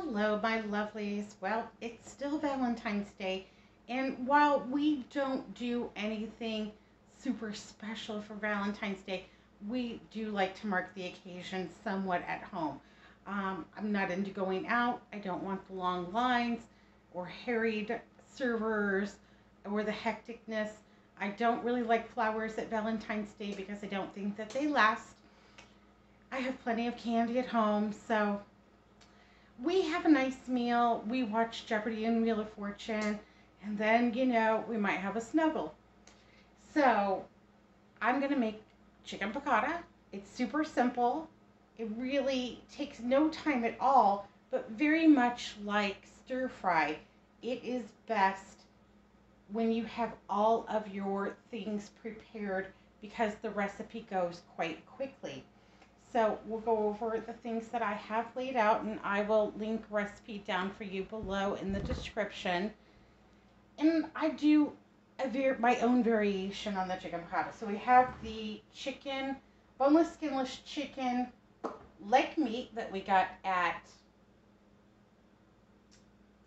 Hello, my lovelies. Well, it's still Valentine's Day, and while we don't do anything super special for Valentine's Day, we do like to mark the occasion somewhat at home. I'm not into going out. I don't want the long lines or harried servers or the hecticness. I don't really like flowers at Valentine's Day because I don't think that they last. I have plenty of candy at home, so we have a nice meal. We watch Jeopardy and Wheel of Fortune, and then, we might have a snuggle. So, I'm going to make chicken piccata. It's super simple. It really takes no time at all, but very much like stir fry, it is best when you have all of your things prepared because the recipe goes quite quickly. So we'll go over the things that I have laid out, and I will link recipe down for you below in the description. And I do my own variation on the chicken piccata. So we have the chicken, boneless, skinless chicken leg meat that we got at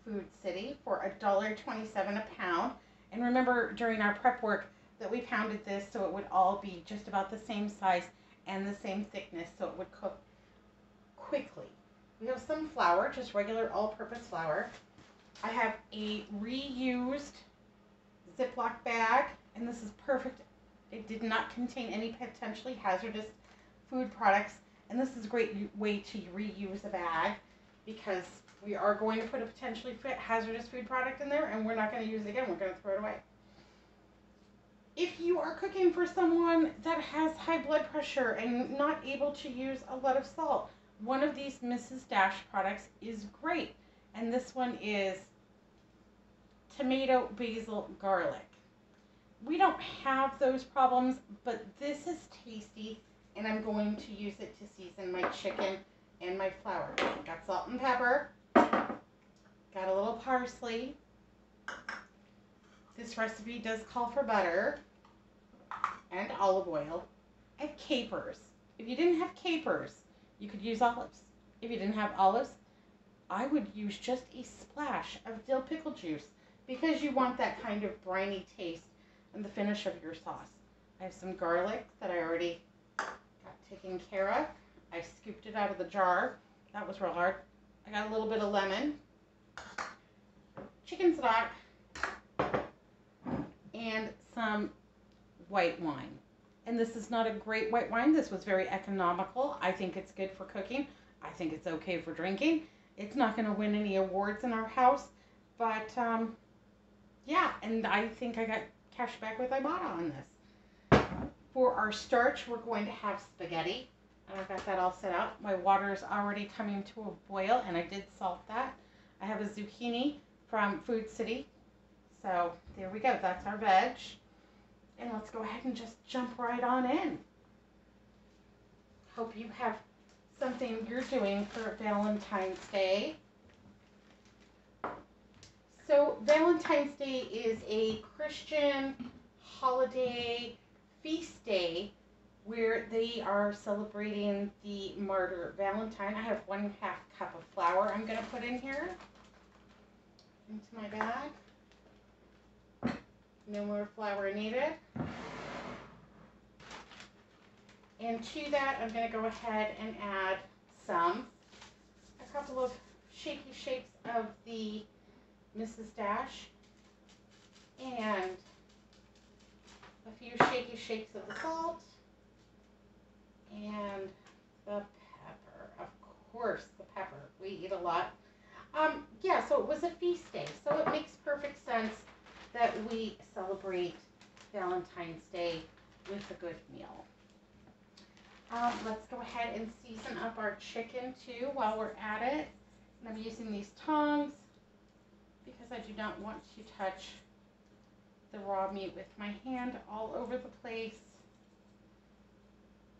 Food City for $1.27 a pound. And remember, during our prep work, that we pounded this so it would all be just about the same size and the same thickness so it would cook quickly. We have some flour, just regular all-purpose flour. I have a reused Ziploc bag, and this is perfect. It did not contain any potentially hazardous food products, and this is a great way to reuse a bag because we are going to put a potentially hazardous food product in there, and we're not going to use it again. We're going to throw it away. If you are cooking for someone that has high blood pressure and not able to use a lot of salt, one of these Mrs. Dash products is great. And this one is tomato, basil, garlic. We don't have those problems, but this is tasty, and I'm going to use it to season my chicken and my flour. Got salt and pepper. Got a little parsley. This recipe does call for butter and olive oil. I have capers. If you didn't have capers, you could use olives. If you didn't have olives, I would use just a splash of dill pickle juice because you want that kind of briny taste in the finish of your sauce. I have some garlic that I already got taken care of. I scooped it out of the jar. That was real hard. I got a little bit of lemon, chicken stock, and some white wine. And this is not a great white wine. This was very economical. I think it's good for cooking. I think it's okay for drinking. It's not going to win any awards in our house, but yeah, and I think I got cash back with Ibotta on this. For our starch, we're going to have spaghetti, and I've got that all set out. My water is already coming to a boil, and I did salt that. I have a zucchini from Food City. So there we go. That's our veg. And let's go ahead and just jump right on in. Hope you have something you're doing for Valentine's Day. So Valentine's Day is a Christian holiday feast day where they are celebrating the martyr Valentine. I have 1/2 cup of flour I'm going to put in here into my bag. No more flour needed. And to that, I'm going to go ahead and add a couple of shaky shakes of the Mrs. Dash and a few shaky shakes of the salt and the pepper. Of course, the pepper. We eat a lot. Yeah, so it was a feast day, so it makes perfect sense that we celebrate Valentine's Day with a good meal. Let's go ahead and season up our chicken too while we're at it. And I'm using these tongs because I do not want to touch the raw meat with my hand all over the place.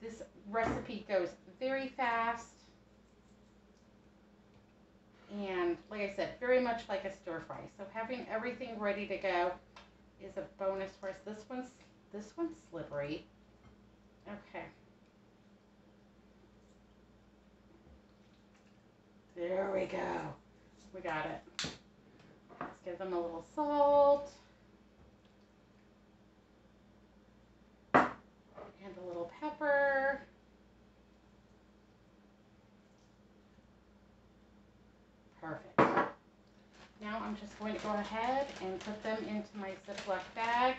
This recipe goes very fast. And like I said, very much like a stir fry. So having everything ready to go is a bonus for us. This one's slippery. Okay. There we go. We got it. Let's give them a little salt. And a little pepper. Perfect. Now I'm just going to go ahead and put them into my Ziploc bag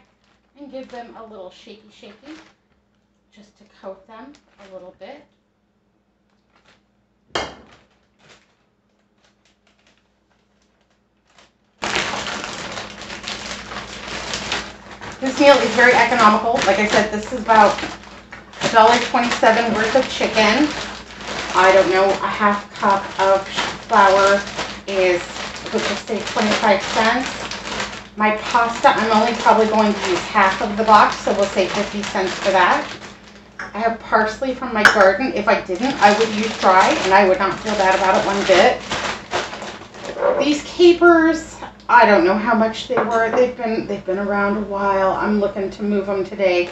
and give them a little shaky just to coat them a little bit. This meal is very economical. Like I said, this is about $1.27 worth of chicken. I don't know, a half cup of flour is, let's just say 25 cents. My pasta, I'm only probably going to use half of the box, so we'll say 50 cents for that. I have parsley from my garden. If I didn't, I would use dry, and I would not feel bad about it one bit. These capers, I don't know how much they were. They've been around a while. I'm looking to move them today.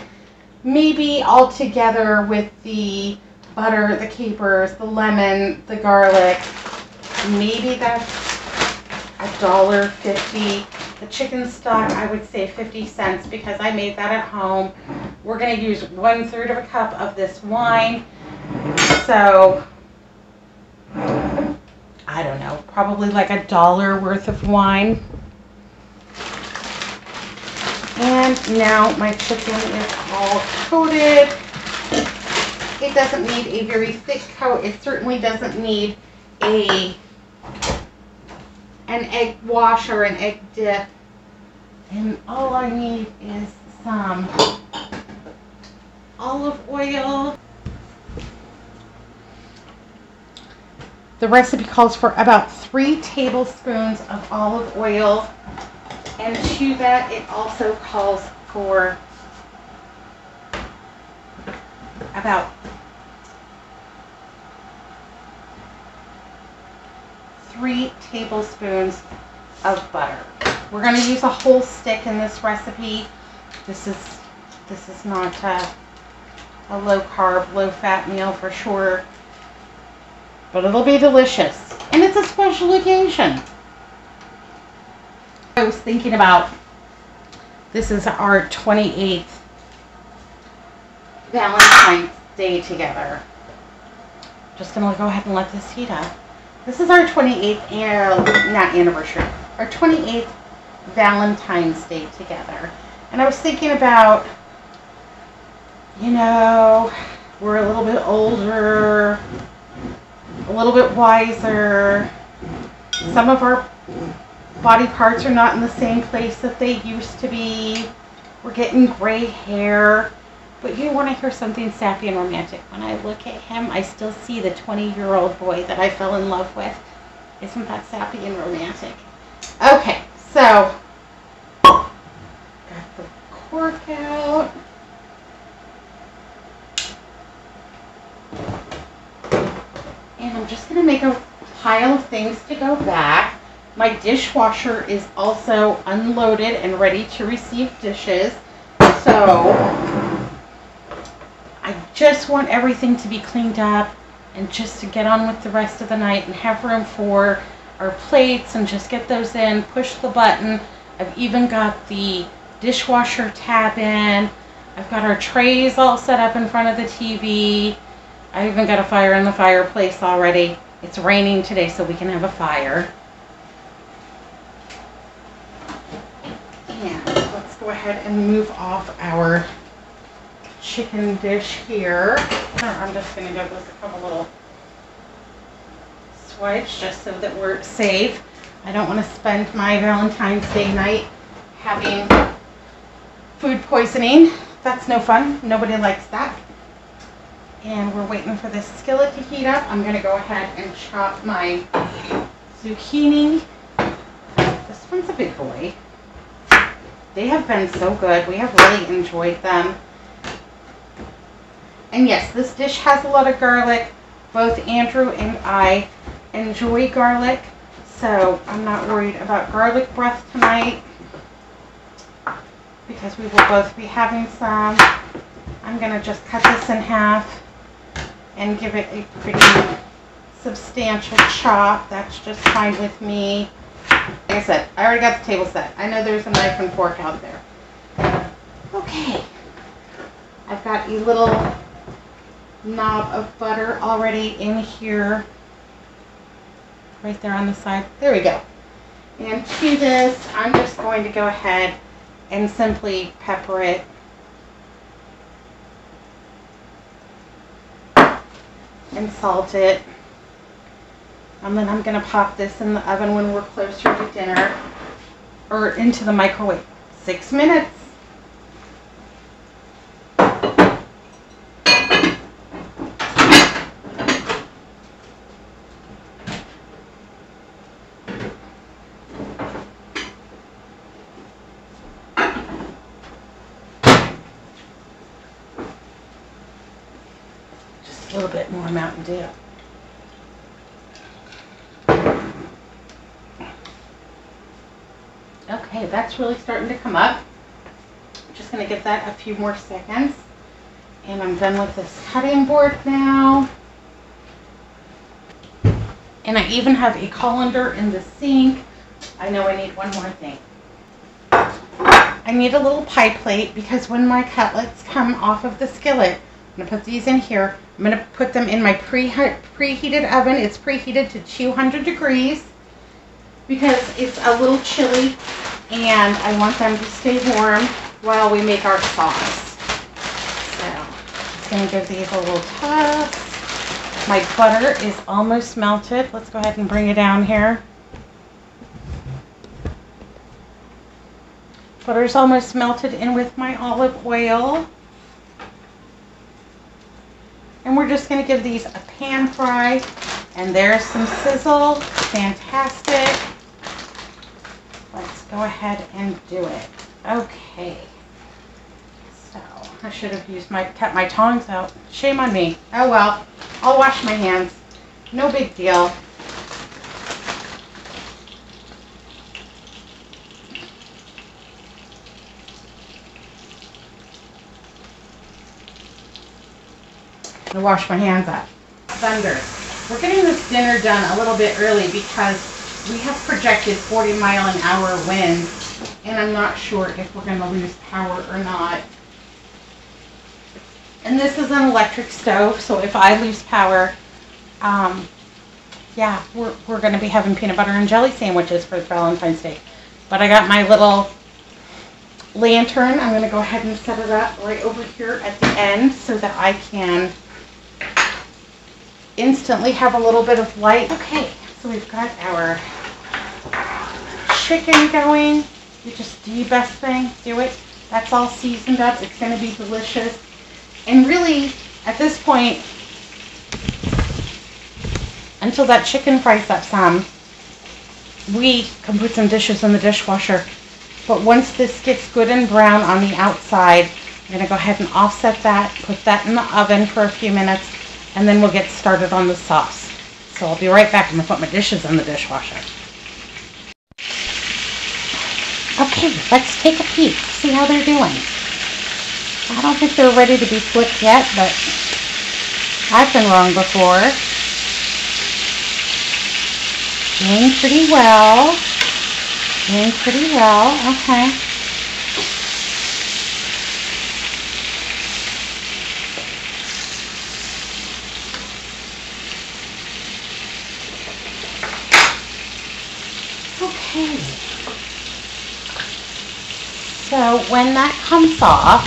Maybe all together with the butter, the capers, the lemon, the garlic, maybe that's $1.50. The chicken stock, I would say 50 cents because I made that at home. We're going to use 1/3 of a cup of this wine. So, I don't know, probably like $1 worth of wine. And now my chicken is all coated. It doesn't need a very thick coat. It certainly doesn't need an egg wash or an egg dip. And all I need is some olive oil. The recipe calls for about 3 tablespoons of olive oil. And to that, it also calls for about 3 tablespoons of butter. We're going to use a whole stick in this recipe. This is not a low carb, low fat meal for sure, but it'll be delicious. And it's a special occasion. I was thinking about, this is our 28th Valentine's Day together. Just gonna go ahead and let this heat up. This is our 28th, not anniversary, our 28th Valentine's Day together. And I was thinking about, you know, we're a little bit older, a little bit wiser. Some of our body parts are not in the same place that they used to be. We're getting gray hair. But you want to hear something sappy and romantic. When I look at him, I still see the 20-year-old boy that I fell in love with. Isn't that sappy and romantic? Okay, so got the cork out. And I'm just going to make a pile of things to go back. My dishwasher is also unloaded and ready to receive dishes. So I just want everything to be cleaned up and just to get on with the rest of the night and have room for our plates and just get those in, push the button. I've even got the dishwasher tab in. I've got our trays all set up in front of the TV. I even got a fire in the fireplace already. It's raining today, so we can have a fire. And let's go ahead and move off our chicken dish here. I'm just going to go with a couple little swipes just so that we're safe. I don't want to spend my Valentine's Day night having food poisoning. That's no fun. Nobody likes that. And we're waiting for this skillet to heat up. I'm going to go ahead and chop my zucchini. This one's a big boy. They have been so good. We have really enjoyed them. And yes, this dish has a lot of garlic. Both Andrew and I enjoy garlic, so I'm not worried about garlic breath tonight because we will both be having some. I'm going to just cut this in half and give it a pretty substantial chop. That's just fine with me. Like I said, I already got the table set. I know there's a knife and fork out there. Okay. I've got a little knob of butter already in here. Right there on the side. There we go. And to this, I'm just going to go ahead and simply pepper it. And salt it. And then I'm going to pop this in the oven when we're closer to dinner. Or into the microwave. 6 minutes. Just a little bit more Mountain Dew. Okay, that's really starting to come up. I'm just going to give that a few more seconds. And I'm done with this cutting board now. And I even have a colander in the sink. I know I need one more thing. I need a little pie plate because when my cutlets come off of the skillet, I'm going to put these in here. I'm going to put them in my preheated oven. It's preheated to 200 degrees because it's a little chilly and I want them to stay warm while we make our sauce. So I'm just going to give these a little toss. My butter is almost melted. Let's go ahead and bring it down here. Butter's almost melted in with my olive oil. And we're just going to give these a pan fry. And there's some sizzle. Fantastic. Let's go ahead and do it. Okay. So I should have kept my tongs out. Shame on me. Oh well. I'll wash my hands. No big deal. I'm gonna wash my hands up. Thunder. We're getting this dinner done a little bit early because we have projected 40-mile-an-hour winds, and I'm not sure if we're going to lose power or not. And this is an electric stove, so if I lose power, yeah, we're going to be having peanut butter and jelly sandwiches for Valentine's Day. But I got my little lantern. I'm going to go ahead and set it up right over here at the end so that I can instantly have a little bit of light. Okay, so we've got our chicken going. You just do your best thing, do it. That's all seasoned up. It's going to be delicious. And really, at this point, until that chicken fries up some, we can put some dishes in the dishwasher. But once this gets good and brown on the outside, I'm going to go ahead and offset that, put that in the oven for a few minutes, and then we'll get started on the sauce. So I'll be right back. I'm going to put my dishes in the dishwasher. Okay, let's take a peek, see how they're doing. I don't think they're ready to be flipped yet, but I've been wrong before. Doing pretty well. Doing pretty well. Okay. Okay. So when that comes off,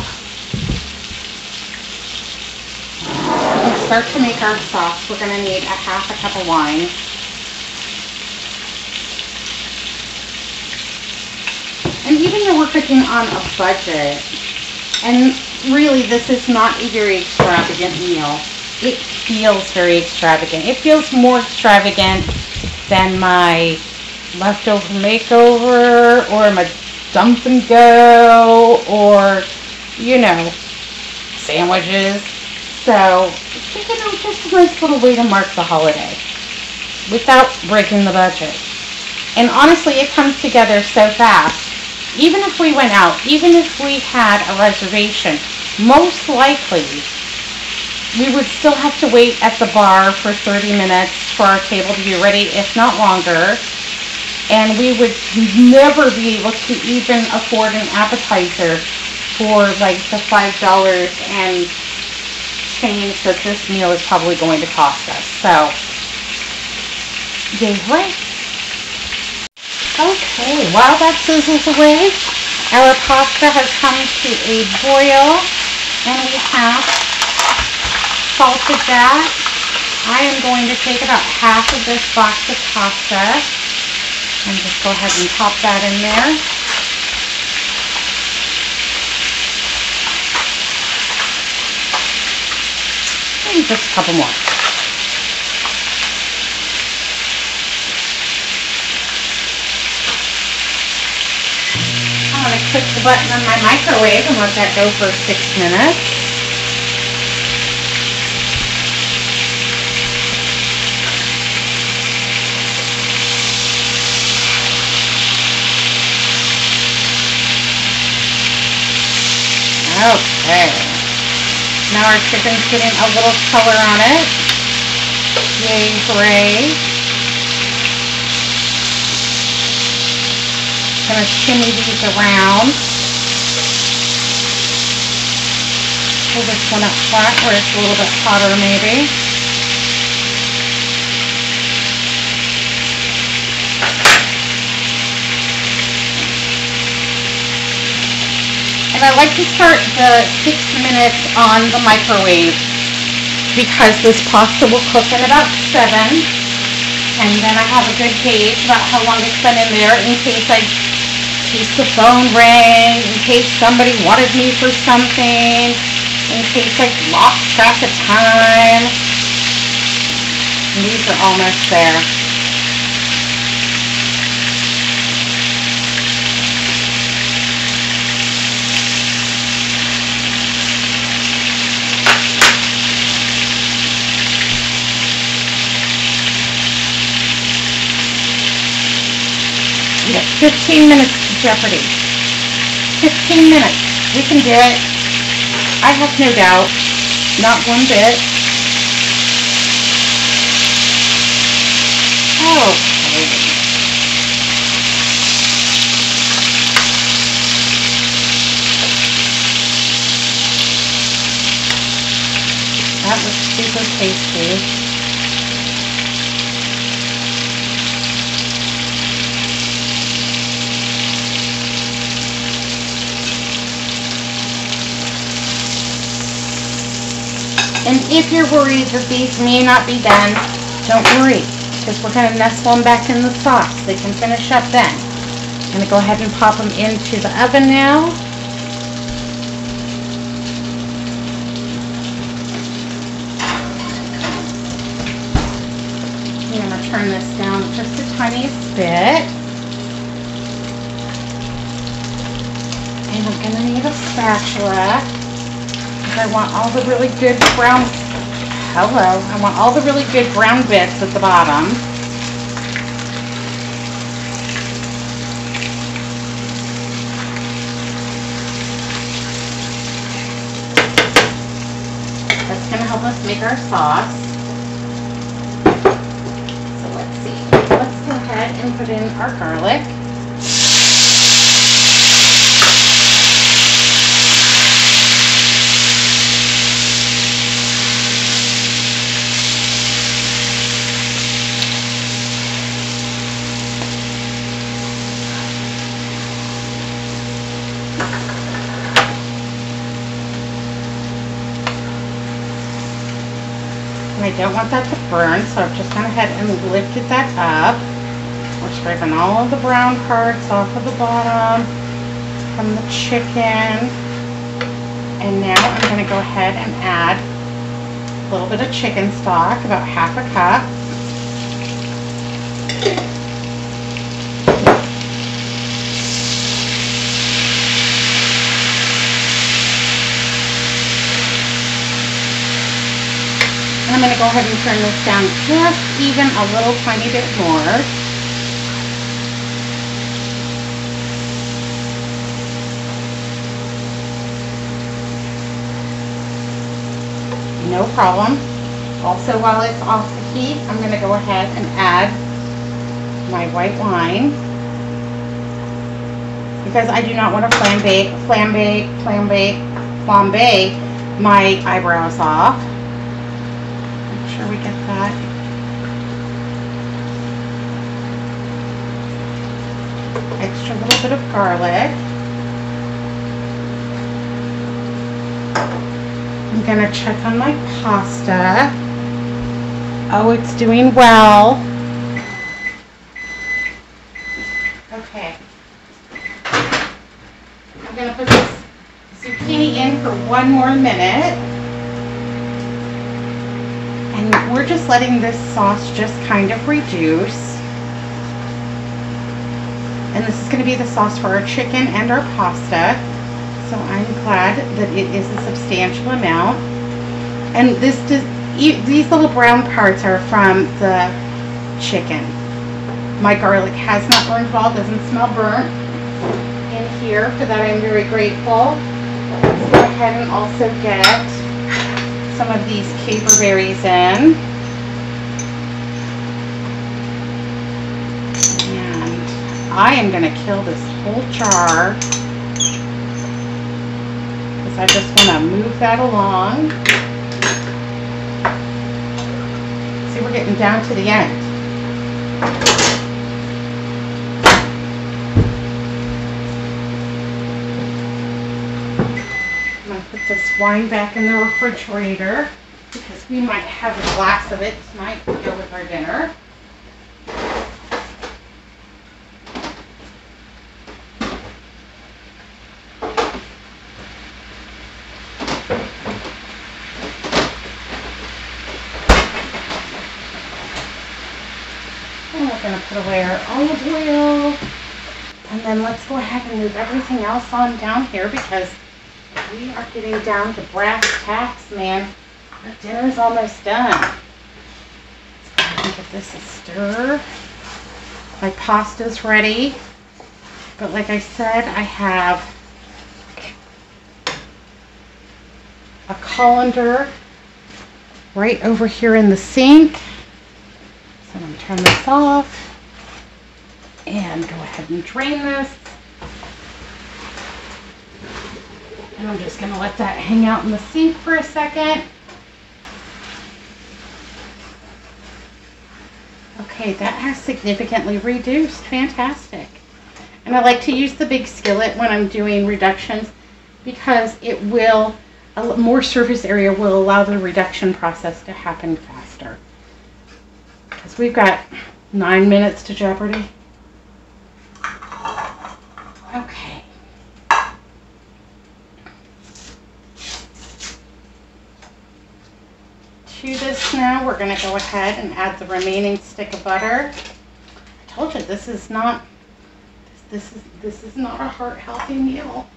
we'll start to make our sauce. We're going to need a half a cup of wine. And even though we're cooking on a budget, and really this is not a very extravagant meal, it feels very extravagant. It feels more extravagant than my leftover makeover or my dump and go or, you know, sandwiches. So, you know, just a nice little way to mark the holiday without breaking the budget. And honestly, it comes together so fast. Even if we went out, even if we had a reservation, most likely we would still have to wait at the bar for 30 minutes for our table to be ready, if not longer. And we would never be able to even afford an appetizer for like the $5 and change that this meal is probably going to cost us. So, yay, hooray. Okay, while that sizzles away, our pasta has come to a boil, and we have salted that. I am going to take about half of this box of pasta and just go ahead and pop that in there. And just a couple more. I'm going to click the button on my microwave and let that go for 6 minutes. Okay, now our chicken's getting a little color on it. Yay, hooray. Gonna shimmy these around. Pull this one up front where it's a little bit hotter maybe. I like to start the 6 minutes on the microwave because this pasta will cook in about 7, and then I have a good gauge about how long it's been in there in case the phone rang, in case somebody wanted me for something, in case I lost track of time. And these are almost there. We have 15 minutes to jeopardy. 15 minutes. We can do it. I have no doubt. Not one bit. Okay. That looks super tasty. And if you're worried that these may not be done, don't worry, because we're going to nestle them back in the sauce. They can finish up then. I'm going to go ahead and pop them into the oven now. I'm going to turn this down just a tiny bit. And I'm going to need a spatula. I want all the really good brown, I want all the really good brown bits at the bottom. That's going to help us make our sauce. So let's see. Let's go ahead and put in our garlic. I don't want that to burn, so I've just gone ahead and lifted that up. We're scraping all of the brown parts off of the bottom from the chicken. And now I'm going to go ahead and add a little bit of chicken stock, about half a cup. I'm going to go ahead and turn this down just even a little tiny bit more. no problem. Also, while it's off the heat, I'm going to go ahead and add my white wine, because I do not want to flambe my eyebrows off. Make sure we get that. Extra little bit of garlic. I'm going to check on my pasta. Oh, it's doing well. Okay. I'm going to put this zucchini in for one more minute. And we're just letting this sauce just kind of reduce. And this is going to be the sauce for our chicken and our pasta. So I'm glad that it is a substantial amount. And these little brown parts are from the chicken. My garlic has not burned at all, doesn't smell burnt in here. For that I'm very grateful. Let's go ahead and also get some of these caper berries in. And I am going to kill this whole jar, because I just want to move that along. See, we're getting down to the end. I'm going to put this wine back in the refrigerator, because we might have a glass of it tonight to go with our dinner. And we're going to put away our olive oil. And then let's go ahead and move everything else on down here, because we are getting down to brass tacks, man. Our dinner's almost done. Let's go ahead and give this a stir. My pasta's ready. But like I said, I have a colander right over here in the sink. So I'm going to turn this off and go ahead and drain this. And I'm just going to let that hang out in the sink for a second. Okay, that has significantly reduced. Fantastic. And I like to use the big skillet when I'm doing reductions, because it will, more surface area will allow the reduction process to happen faster. Because we've got 9 minutes to Jeopardy. Okay. To this now, we're going to go ahead and add the remaining stick of butter. I told you this is not a heart-healthy meal.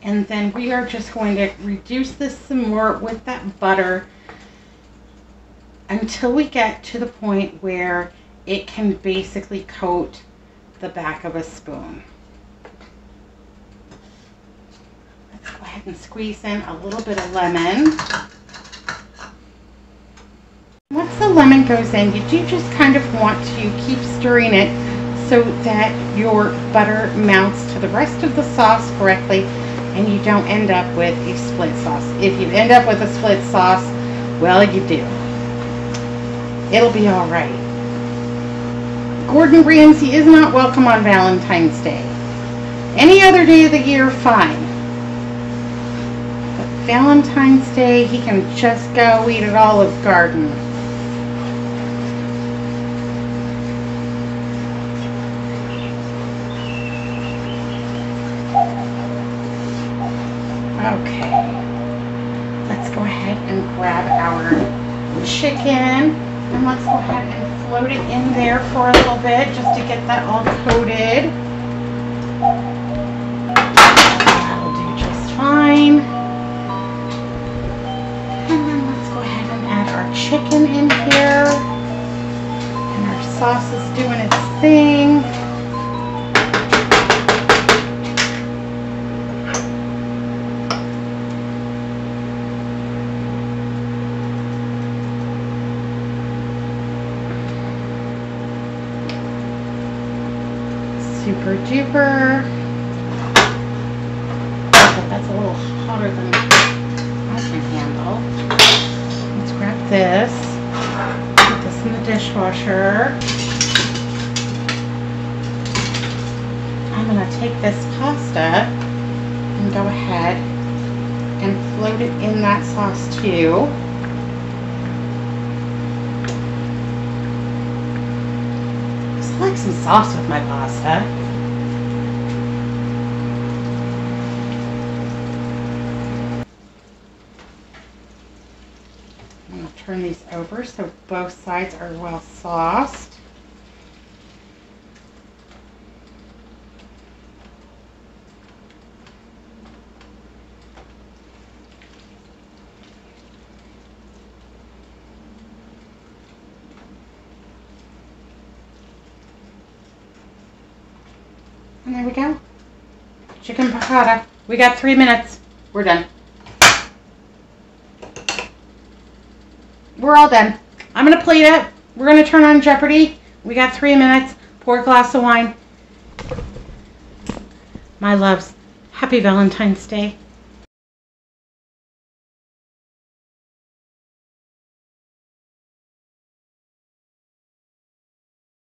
And then we are just going to reduce this some more with that butter until we get to the point where it can basically coat the back of a spoon. Let's go ahead and squeeze in a little bit of lemon. Once the lemon goes in, you do just kind of want to keep stirring it so that your butter mounts to the rest of the sauce correctly and you don't end up with a split sauce. If you end up with a split sauce, well, you do. It'll be all right. Gordon Ramsay is not welcome on Valentine's Day. Any other day of the year, fine. But Valentine's Day, he can just go eat at Olive Garden. Okay, let's go ahead and grab our chicken, and let's go ahead and float it in there for a little bit just to get that all coated. That'll do just fine. And then let's go ahead and add our chicken in here, and our sauce is doing its thing. Super duper. Okay, that's a little hotter than I can handle. Let's grab this. Put this in the dishwasher. I'm going to take this pasta and go ahead and float it in that sauce too. I like some sauce with my pasta. I'm going to turn these over so both sides are well sauced. And there we go. Chicken piccata. We got 3 minutes. We're done. We're all done. I'm going to plate it. We're going to turn on Jeopardy. We got 3 minutes. Pour a glass of wine. My loves, happy Valentine's Day.